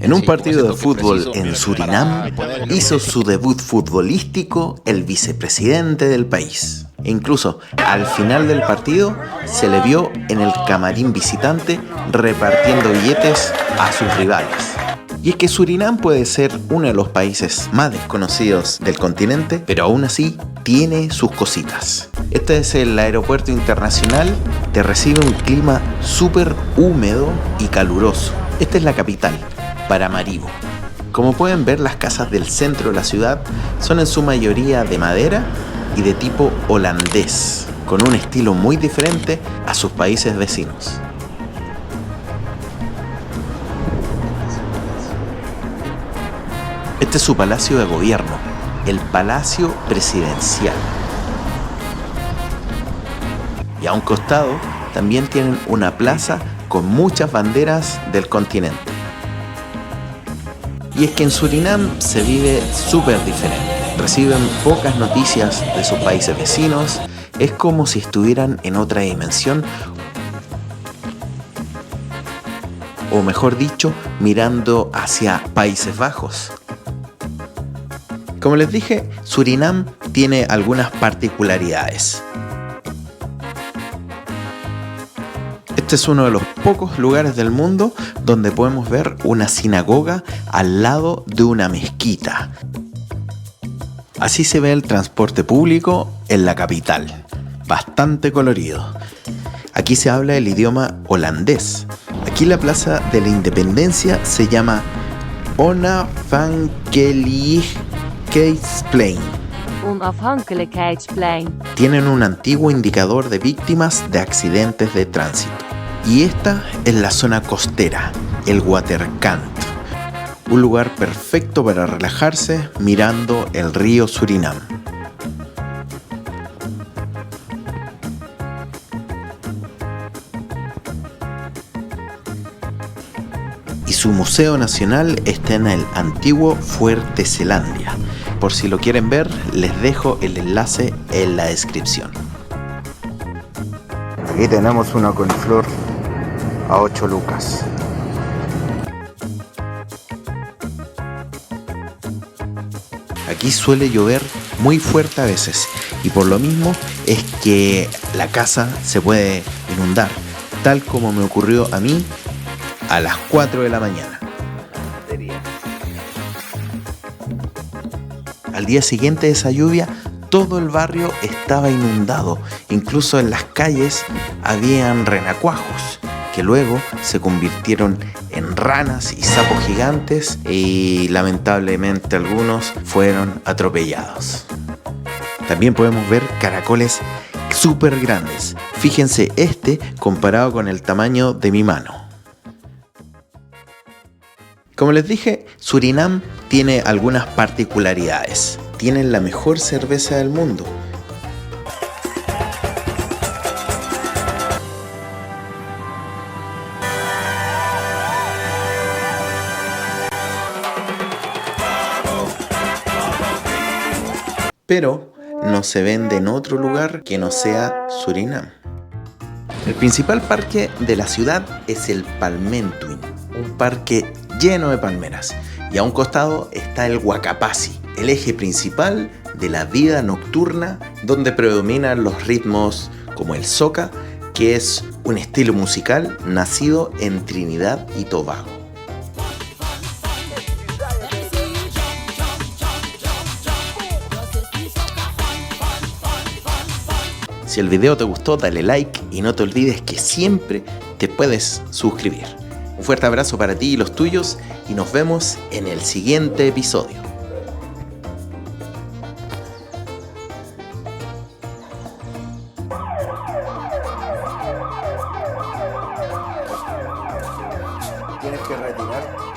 En un partido de fútbol en Surinam, hizo su debut futbolístico el vicepresidente del país. E incluso al final del partido se le vio en el camarín visitante repartiendo billetes a sus rivales. Y es que Surinam puede ser uno de los países más desconocidos del continente, pero aún así tiene sus cositas. Este es el aeropuerto internacional, te recibe un clima súper húmedo y caluroso. Esta es la capital, Paramaribo. Como pueden ver, las casas del centro de la ciudad son en su mayoría de madera y de tipo holandés, con un estilo muy diferente a sus países vecinos. Este es su palacio de gobierno, el Palacio Presidencial. Y a un costado también tienen una plaza con muchas banderas del continente. Y es que en Surinam se vive súper diferente. Reciben pocas noticias de sus países vecinos. Es como si estuvieran en otra dimensión. O mejor dicho, mirando hacia Países Bajos. Como les dije, Surinam tiene algunas particularidades. Este es uno de los pocos lugares del mundo donde podemos ver una sinagoga al lado de una mezquita. Así se ve el transporte público en la capital, bastante colorido. Aquí se habla el idioma holandés. Aquí la Plaza de la Independencia se llama Onafhankelijkheidsplein. Tienen un antiguo indicador de víctimas de accidentes de tránsito. Y esta es la zona costera, el Waterkant. Un lugar perfecto para relajarse mirando el río Surinam. Y su museo nacional está en el antiguo Fuerte Zelandia. Por si lo quieren ver, les dejo el enlace en la descripción. Aquí tenemos una coliflor a 8 lucas. Aquí suele llover muy fuerte a veces y por lo mismo es que la casa se puede inundar, tal como me ocurrió a mí a las 4 de la mañana. Al día siguiente de esa lluvia, todo el barrio estaba inundado, incluso en las calles habían renacuajos, que luego se convirtieron en ranas y sapos gigantes y lamentablemente algunos fueron atropellados. También podemos ver caracoles súper grandes. Fíjense este comparado con el tamaño de mi mano. Como les dije, Surinam tiene algunas particularidades. Tienen la mejor cerveza del mundo. Pero no se vende en otro lugar que no sea Surinam. El principal parque de la ciudad es el Palmentuin, un parque lleno de palmeras, y a un costado está el Huacapasi, el eje principal de la vida nocturna donde predominan los ritmos como el soca, que es un estilo musical nacido en Trinidad y Tobago. Si el video te gustó, dale like y no te olvides que siempre te puedes suscribir. Un fuerte abrazo para ti y los tuyos y nos vemos en el siguiente episodio. Tienes que retirarte.